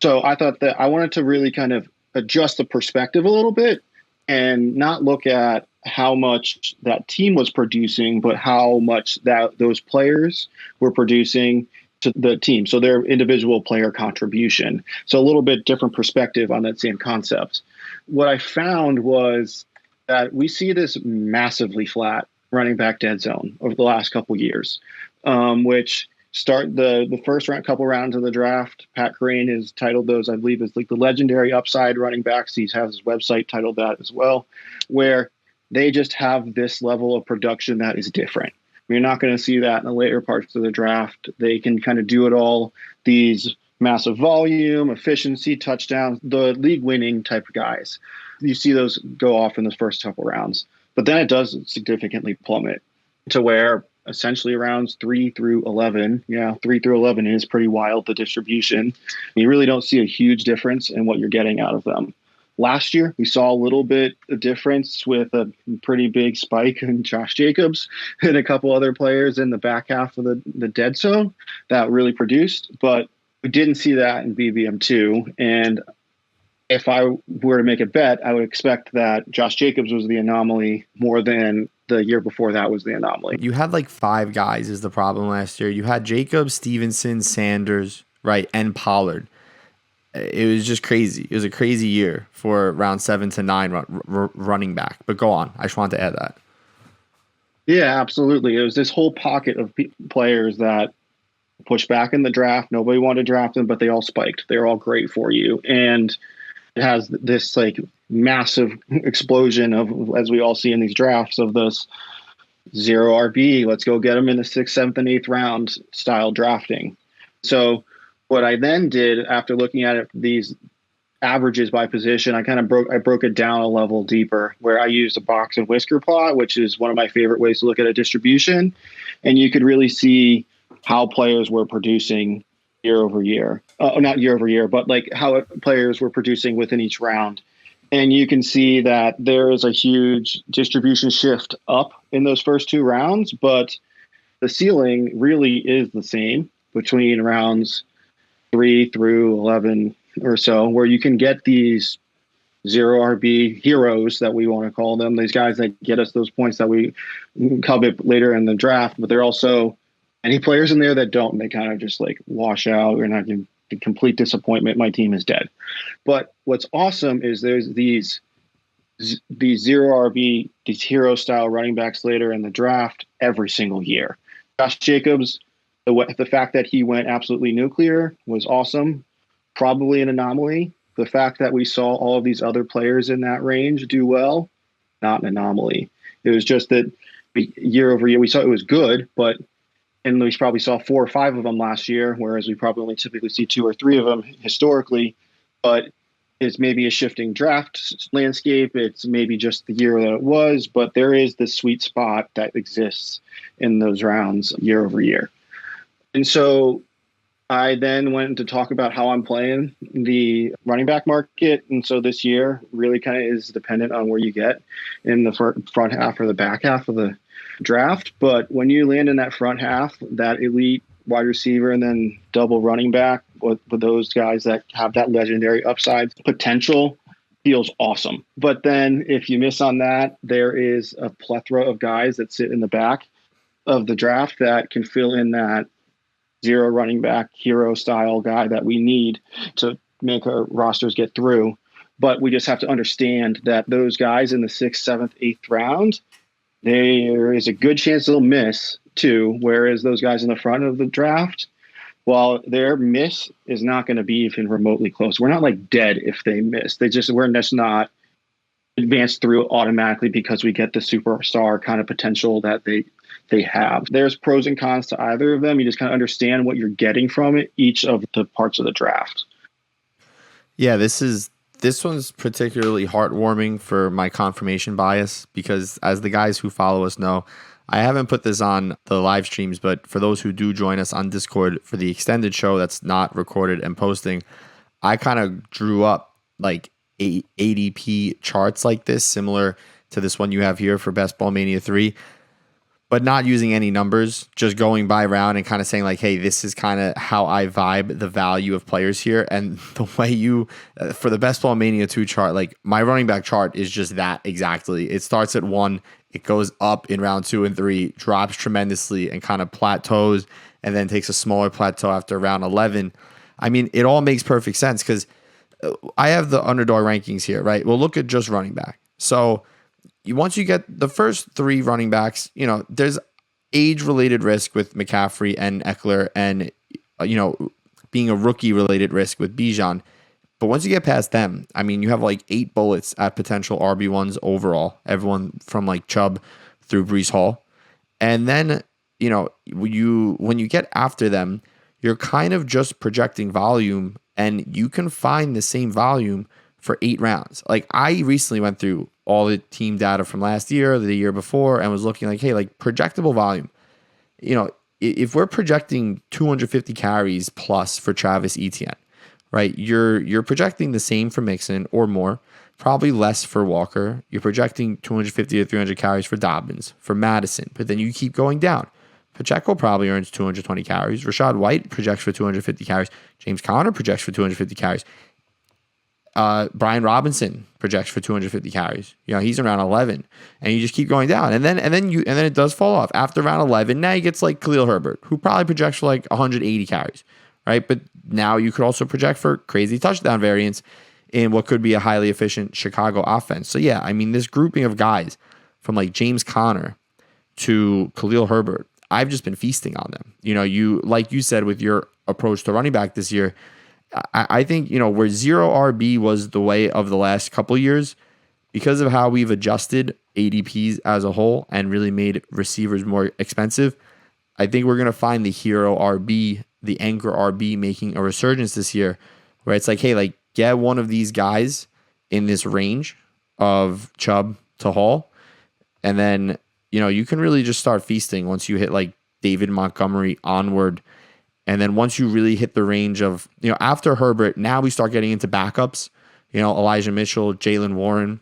So I thought that I wanted to really kind of adjust the perspective a little bit and not look at how much that team was producing, but how much that those players were producing to the team. So their individual player contribution. So a little bit different perspective on that same concept. What I found was that we see this massively flat running back dead zone over the last couple years, which start the first couple rounds of the draft. Pat Crane has titled those, I believe, as like the legendary upside running backs. He has his website titled that as well, where they just have this level of production that is different. You're not going to see that in the later parts of the draft. They can kind of do it all. These massive volume, efficiency, touchdowns, the league winning type of guys. You see those go off in the first couple rounds. But then it does significantly plummet to where essentially rounds 3 through 11, 3 through 11 is pretty wild, the distribution. You really don't see a huge difference in what you're getting out of them. Last year, we saw a little bit of difference with a pretty big spike in Josh Jacobs and a couple other players in the back half of the dead zone that really produced. But we didn't see that in BBM2. And if I were to make a bet, I would expect that Josh Jacobs was the anomaly more than the year before that was the anomaly. You had like 5 guys is the problem last year. You had Jacobs, Stevenson, Sanders, right, and Pollard. It was just crazy. It was a crazy year for round 7 to 9 running back. But go on. I just wanted to add that. Yeah, absolutely. It was this whole pocket of players that pushed back in the draft. Nobody wanted to draft them, but they all spiked. They're all great for you. And it has this like massive explosion of, as we all see in these drafts, of this 0 RB. Let's go get them in the 6th, 7th, and 8th round style drafting. So what I then did after looking at it, these averages by position, I broke it down a level deeper, where I used a box and whisker plot, which is one of my favorite ways to look at a distribution. And you could really see how players were producing year over year. Not year over year, but like how players were producing within each round. And you can see that there is a huge distribution shift up in those first 2 rounds, but the ceiling really is the same between rounds 3 through 11 or so, where you can get these 0 RB heroes that we want to call them, these guys that get us those points that we covet later in the draft. But there are also any players in there that don't, and they kind of just like wash out. Or not in complete disappointment. My team is dead. But what's awesome is there's these 0 RB, these hero style running backs later in the draft every single year. Josh Jacobs, the fact that he went absolutely nuclear was awesome. Probably an anomaly. The fact that we saw all of these other players in that range do well, not an anomaly. It was just that year over year, we saw it was good, and we probably saw 4 or 5 of them last year, whereas we probably only typically see 2 or 3 of them historically. But it's maybe a shifting draft landscape. It's maybe just the year that it was, but there is this sweet spot that exists in those rounds year over year. And so I then went to talk about how I'm playing the running back market. And so this year really kind of is dependent on where you get in the front half or the back half of the draft. But when you land in that front half, that elite wide receiver and then double running back with those guys that have that legendary upside potential feels awesome. But then if you miss on that, there is a plethora of guys that sit in the back of the draft that can fill in that 0 running back hero style guy that we need to make our rosters get through. But we just have to understand that those guys in the 6th, 7th, 8th round, there is a good chance they'll miss too. Whereas those guys in the front of the draft, while their miss is not going to be even remotely close. We're not like dead if they miss. We're just not advanced through automatically because we get the superstar kind of potential that they have. There's pros and cons to either of them. You just kind of understand what you're getting from it, each of the parts of the draft. Yeah, this one's particularly heartwarming for my confirmation bias, because as the guys who follow us know, I haven't put this on the live streams, but for those who do join us on Discord for the extended show that's not recorded and posting, I kind of drew up like ADP charts like this, similar to this one you have here for Best Ball Mania 3, but not using any numbers, just going by round and kind of saying like, hey, this is kind of how I vibe the value of players here. And the way you, for the Best Ball Mania 2 chart, like my running back chart is just that exactly. It starts at 1, it goes up in round 2 and 3, drops tremendously and kind of plateaus, and then takes a smaller plateau after round 11. I mean, it all makes perfect sense because I have the underdog rankings here, right? We'll look at just running back. So once you get the first 3 running backs, there's age-related risk with McCaffrey and Eckler and, being a rookie-related risk with Bijan. But once you get past them, I mean, you have like 8 bullets at potential RB1s overall, everyone from like Chubb through Breece Hall. And then when you get after them, you're kind of just projecting volume, and you can find the same volume for 8 rounds. Like, I recently went through all the team data from last year, the year before, and was looking like, hey, like projectable volume. If we're projecting 250 carries plus for Travis Etienne, right? You're projecting the same for Mixon or more, probably less for Walker. You're projecting 250 to 300 carries for Dobbins, for Madison, but then you keep going down. Pacheco probably earns 220 carries. Rashad White projects for 250 carries. James Conner projects for 250 carries. Brian Robinson projects for 250 carries. He's around 11, and you just keep going down, and then it does fall off after round 11. Now you get like Khalil Herbert, who probably projects for like 180 carries, right? But now you could also project for crazy touchdown variance in what could be a highly efficient Chicago offense. So yeah, I mean, this grouping of guys from like James Conner to Khalil Herbert, I've just been feasting on them. You like you said with your approach to running back this year. I think, where zero RB was the way of the last couple of years, because of how we've adjusted ADPs as a whole and really made receivers more expensive, I think we're going to find the hero RB, the anchor RB making a resurgence this year, where it's like, hey, like get one of these guys in this range of Chubb to Hall, and then, you can really just start feasting once you hit like David Montgomery onward. And then once you really hit the range of, after Herbert, now we start getting into backups, Elijah Mitchell, Jalen Warren,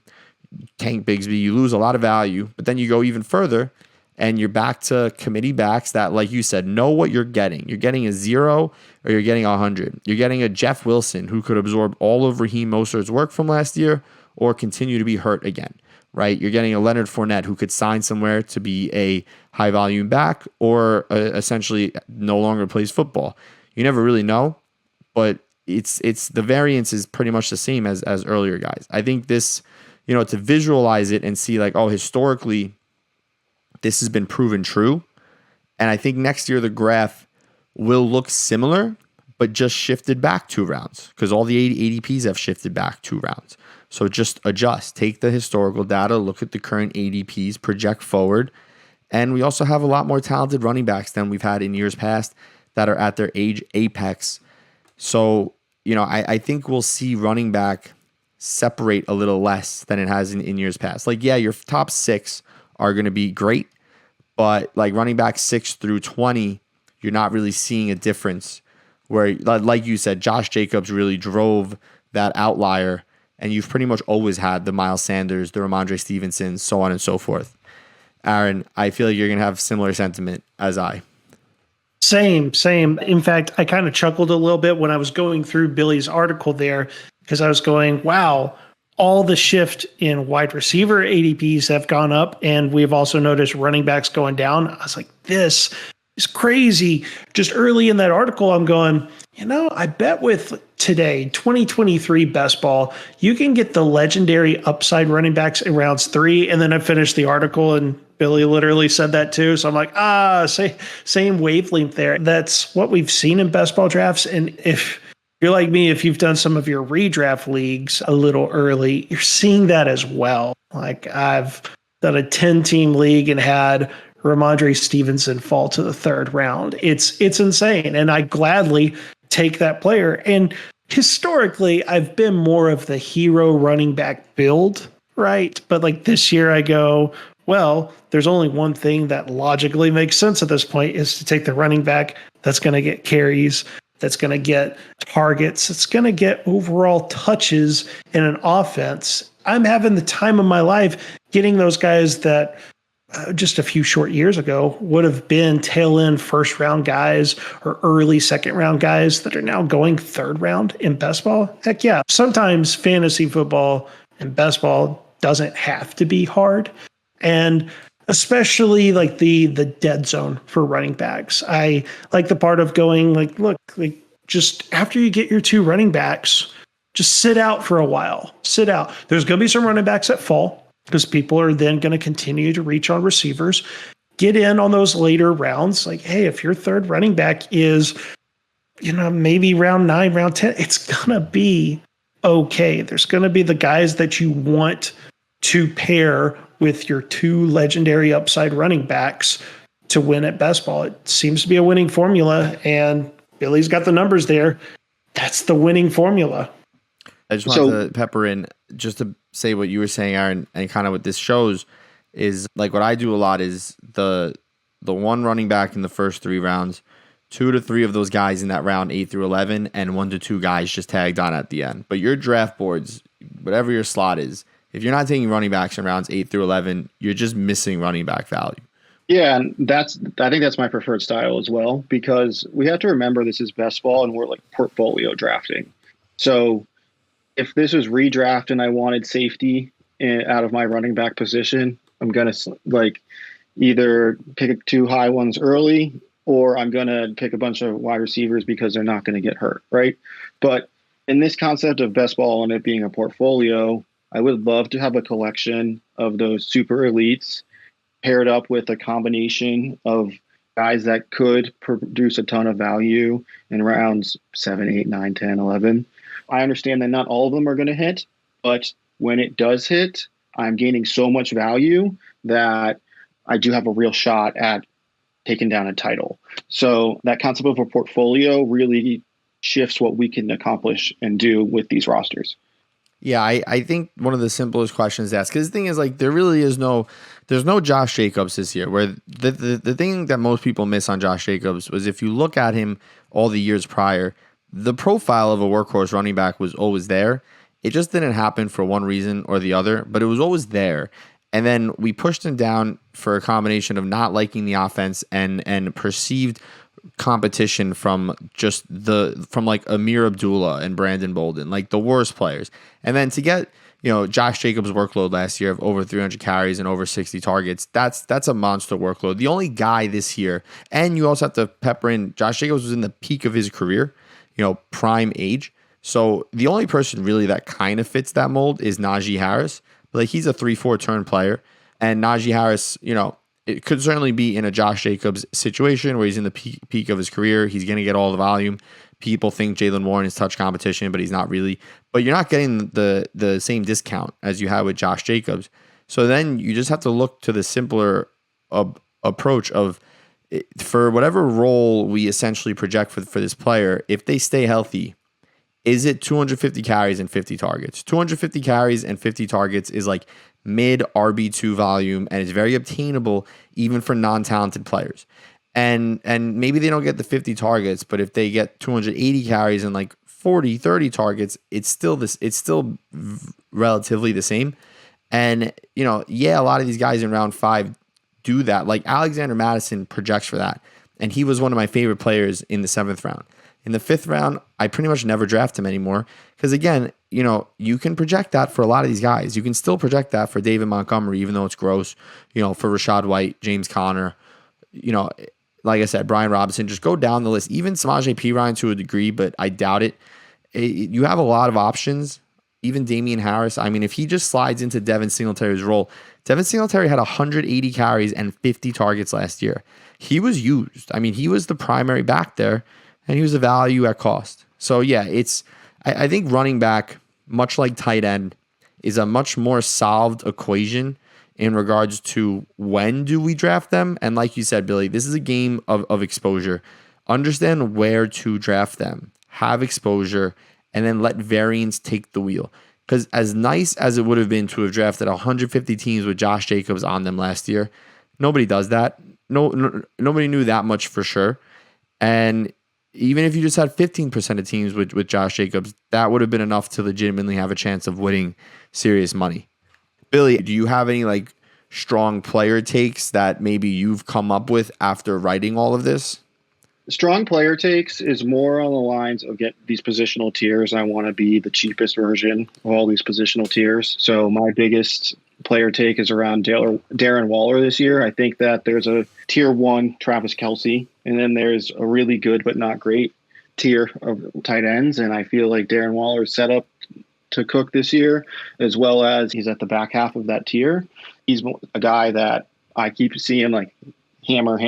Tank Bigsby. You lose a lot of value, but then you go even further and you're back to committee backs that, like you said, know what you're getting. You're getting a 0 or you're getting 100. You're getting a Jeff Wilson who could absorb all of Raheem Mostert's work from last year or continue to be hurt again, right? You're getting a Leonard Fournette who could sign somewhere to be a high volume back or essentially no longer plays football. You never really know, but it's the variance is pretty much the same as earlier guys. I think this, to visualize it and see like, oh, historically, this has been proven true. And I think next year the graph will look similar, but just shifted back 2 rounds because all the ADPs have shifted back 2 rounds. So just adjust, take the historical data, look at the current ADPs, project forward. And we also have a lot more talented running backs than we've had in years past that are at their age apex. So, I think we'll see running back separate a little less than it has in years past. Like, yeah, your top 6 are going to be great, but like running back 6 through 20, you're not really seeing a difference where, like you said, Josh Jacobs really drove that outlier, and you've pretty much always had the Miles Sanders, the Ramondre Stevenson, so on and so forth. Aaron, I feel like you're going to have similar sentiment as I. Same. In fact, I kind of chuckled a little bit when I was going through Billy's article there because I was going, wow, all the shift in wide receiver ADPs have gone up, and we've also noticed running backs going down. I was like, this is crazy. Just early in that article, I'm going, I bet with today, 2023 best ball, you can get the legendary upside running backs in rounds 3. And then I finished the article and Billy literally said that too. So I'm like, same wavelength there. That's what we've seen in best ball drafts. And if you're like me, if you've done some of your redraft leagues a little early, you're seeing that as well. Like I've done a 10-team league and had Ramondre Stevenson fall to the 3rd round. It's insane. And I gladly take that player. And historically, I've been more of the hero running back build, right? But like this year I go, well, there's only one thing that logically makes sense at this point is to take the running back that's going to get carries, that's going to get targets, it's going to get overall touches in an offense. I'm having the time of my life getting those guys that just a few short years ago would have been tail end 1st round guys or early 2nd round guys that are now going 3rd round in best ball. Heck yeah. Sometimes fantasy football and best ball doesn't have to be hard. And especially like the dead zone for running backs. I like the part of going like, look, like just after you get your 2 running backs, just sit out for a while. Sit out. There's going to be some running backs that fall, because people are then going to continue to reach on receivers. Get in on those later rounds. Like, hey, if your 3rd running back is, maybe round 9, round 10, it's going to be okay. There's going to be the guys that you want to pair with your 2 legendary upside running backs to win at best ball. It seems to be a winning formula, and Billy's got the numbers there. That's the winning formula. I just want to pepper in just to say what you were saying, Aaron, and kind of what this shows is like what I do a lot is the one running back in the first 3 rounds, 2 to 3 of those guys in that round 8 through 11, and 1 to 2 guys just tagged on at the end. But your draft boards, whatever your slot is, if you're not taking running backs in rounds 8 through 11, you're just missing running back value. Yeah, and I think that's my preferred style as well, because we have to remember this is best ball and we're like portfolio drafting. So if this was redraft and I wanted safety out of my running back position, I'm going to like either pick 2 high ones early, or I'm going to pick a bunch of wide receivers because they're not going to get hurt, right? But in this concept of best ball and it being a portfolio, I would love to have a collection of those super elites paired up with a combination of guys that could produce a ton of value in rounds 7, 8, 9, 10, 11. I understand that not all of them are going to hit, but when it does hit, I'm gaining so much value that I do have a real shot at taking down a title. So that concept of a portfolio really shifts what we can accomplish and do with these rosters. Yeah, I think one of the simplest questions to ask, because the thing is, like, there's no Josh Jacobs this year, where the thing that most people miss on Josh Jacobs was if you look at him all the years prior, the profile of a workhorse running back was always there. It just didn't happen for one reason or the other, but it was always there. And then we pushed him down for a combination of not liking the offense and perceived competition from like Amir Abdullah and Brandon Bolden, like the worst players. And then to get, Josh Jacobs' workload last year of over 300 carries and over 60 targets, that's a monster workload. The only guy this year, and you also have to pepper in, Josh Jacobs was in the peak of his career, prime age. So the only person really that kind of fits that mold is Najee Harris. Like, he's a 3-4 turn player, and Najee Harris, it could certainly be in a Josh Jacobs situation where he's in the peak of his career. He's going to get all the volume. People think Jaylen Warren is touch competition, but he's not really. But you're not getting the same discount as you had with Josh Jacobs. So then you just have to look to the simpler approach of, for whatever role we essentially project for this player, if they stay healthy, is it 250 carries and 50 targets? 250 carries and 50 targets is like mid RB2 volume, and it's very obtainable even for non-talented players. And maybe they don't get the 50 targets, but if they get 280 carries and like 40, 30 targets, it's still relatively the same. And, a lot of these guys in round 5 do that. Like Alexander Madison projects for that. And he was one of my favorite players in the 7th round. In the 5th round, I pretty much never draft him anymore because, again, you can project that for a lot of these guys. You can still project that for David Montgomery, even though it's gross, for Rachaad White, James Conner, like I said, Brian Robinson. Just go down the list. Even Samaje Perine to a degree, but I doubt it. You have a lot of options. Even Damian Harris. I mean, if he just slides into Devin Singletary's role, Devin Singletary had 180 carries and 50 targets last year. He was used. I mean, he was the primary back there, and he was a value at cost. So, yeah, I think running back, much like tight end, is a much more solved equation in regards to when do we draft them. And like you said, Billy, this is a game of exposure. Understand where to draft them, have exposure, and then let variance take the wheel. Because as nice as it would have been to have drafted 150 teams with Josh Jacobs on them last year, nobody does that. Nobody knew that much for sure. And even if you just had 15% of teams with Josh Jacobs, that would have been enough to legitimately have a chance of winning serious money. Billy, do you have any like strong player takes that maybe you've come up with after writing all of this? Strong player takes is more on the lines of get these positional tiers. I want to be the cheapest version of all these positional tiers. So my biggest player take is around Darren Waller this year. I think that there's a tier 1 Travis Kelce, and then there's a really good but not great tier of tight ends. And I feel like Darren Waller is set up to cook this year, as well as he's at the back half of that tier. He's a guy that I keep seeing like hammer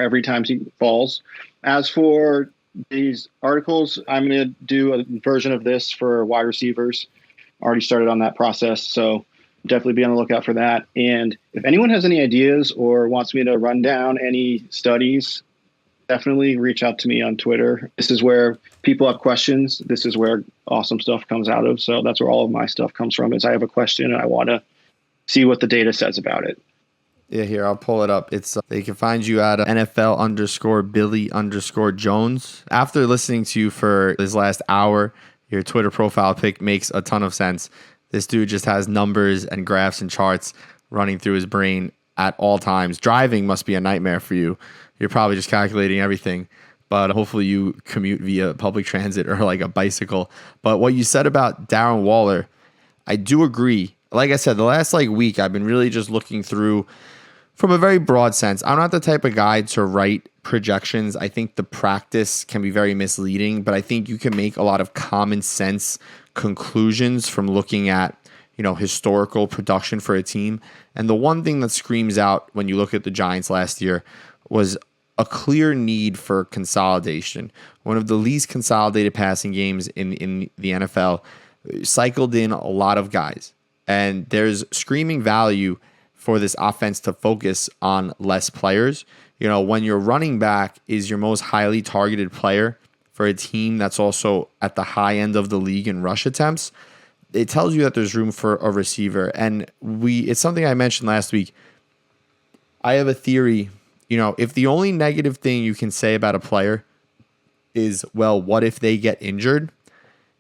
every time he falls. As for these articles, I'm going to do a version of this for wide receivers. Already started on that process. So definitely be on the lookout for that. And if anyone has any ideas or wants me to run down any studies, definitely reach out to me on Twitter. This is where people have questions. This is where awesome stuff comes out of. So that's where all of my stuff comes from, is I have a question and I want to see what the data says about it. Yeah, here, I'll pull it up. It's they can find you at NFL_Billy_Jones. After listening to you for this last hour, your Twitter profile pic makes a ton of sense. This dude just has numbers and graphs and charts running through his brain at all times. Driving must be a nightmare for you. You're probably just calculating everything, but hopefully you commute via public transit or like a bicycle. But what you said about Darren Waller, I do agree. Like I said, the last week, I've been really just looking through from a very broad sense. I'm not the type of guy to write projections. I think the practice can be very misleading, but I think you can make a lot of common sense conclusions from looking at, historical production for a team. And the one thing that screams out when you look at the Giants last year was a clear need for consolidation. One of the least consolidated passing games in the NFL cycled in a lot of guys. And there's screaming value for this offense to focus on less players. When your running back is your most highly targeted player for a team that's also at the high end of the league in rush attempts, it tells you that there's room for a receiver. And it's something I mentioned last week. I have a theory, if the only negative thing you can say about a player is, well, what if they get injured?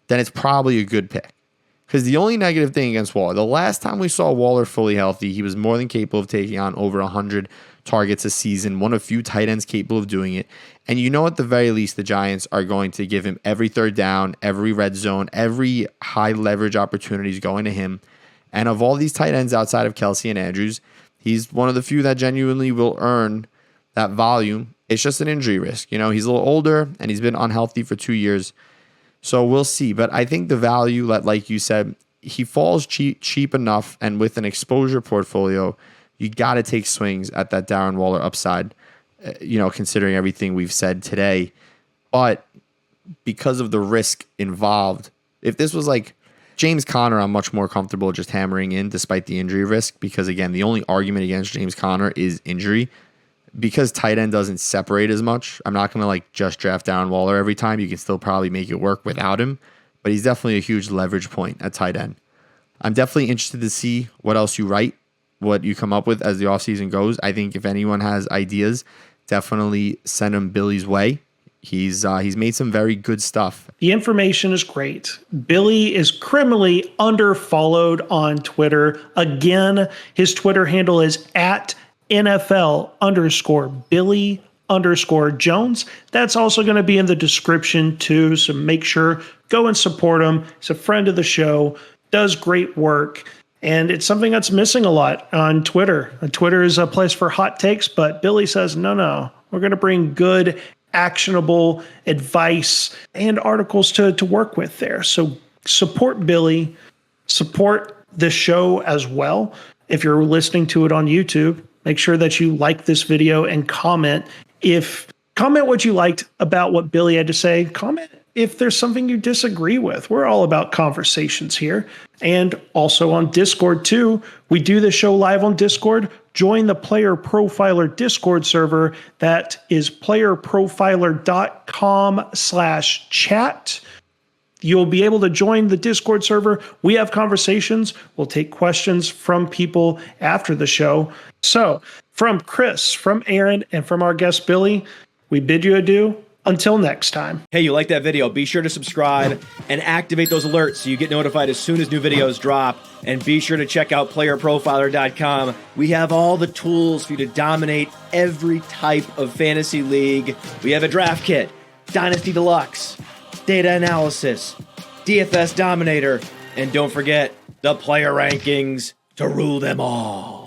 Then it's probably a good pick. Because the only negative thing against Waller, the last time we saw Waller fully healthy, he was more than capable of taking on over 100 targets a season, one of few tight ends capable of doing it. And at the very least, the Giants are going to give him every third down, every red zone, every high leverage opportunities going to him. And of all these tight ends outside of Kelsey and Andrews, he's one of the few that genuinely will earn that volume. It's just an injury risk. He's a little older and he's been unhealthy for 2 years. So we'll see. But I think the value, like you said, he falls cheap enough, and with an exposure portfolio, you got to take swings at that Darren Waller upside, considering everything we've said today. But because of the risk involved, if this was like James Conner, I'm much more comfortable just hammering in despite the injury risk, because, again, the only argument against James Conner is injury. Because tight end doesn't separate as much, I'm not going to just draft Darren Waller every time. You can still probably make it work without him, but he's definitely a huge leverage point at tight end. I'm definitely interested to see what else you write, what you come up with as the offseason goes. I think if anyone has ideas, definitely send them Billy's way. He's made some very good stuff. The information is great. Billy is criminally underfollowed on Twitter. Again, his Twitter handle is at NFL_Billy_Jones. That's also going to be in the description too. So make sure, go and support him. He's a friend of the show, does great work. And it's something that's missing a lot on Twitter. Twitter is a place for hot takes, but Billy says, no, we're going to bring good, actionable advice and articles to work with there. So support Billy, support the show as well. If you're listening to it on YouTube, make sure that you like this video and comment what you liked about what Billy had to say. Comment if there's something you disagree with. We're all about conversations here. And also on Discord too. We do the show live on Discord. Join the Player Profiler Discord server. That is playerprofiler.com/chat. You'll be able to join the Discord server. We have conversations. We'll take questions from people after the show. So from Chris, from Aaron, and from our guest Billy, we bid you adieu. Until next time. Hey, you like that video? Be sure to subscribe and activate those alerts so you get notified as soon as new videos drop. And be sure to check out playerprofiler.com. We have all the tools for you to dominate every type of fantasy league. We have a draft kit, Dynasty Deluxe, data analysis, DFS Dominator, and don't forget the player rankings to rule them all.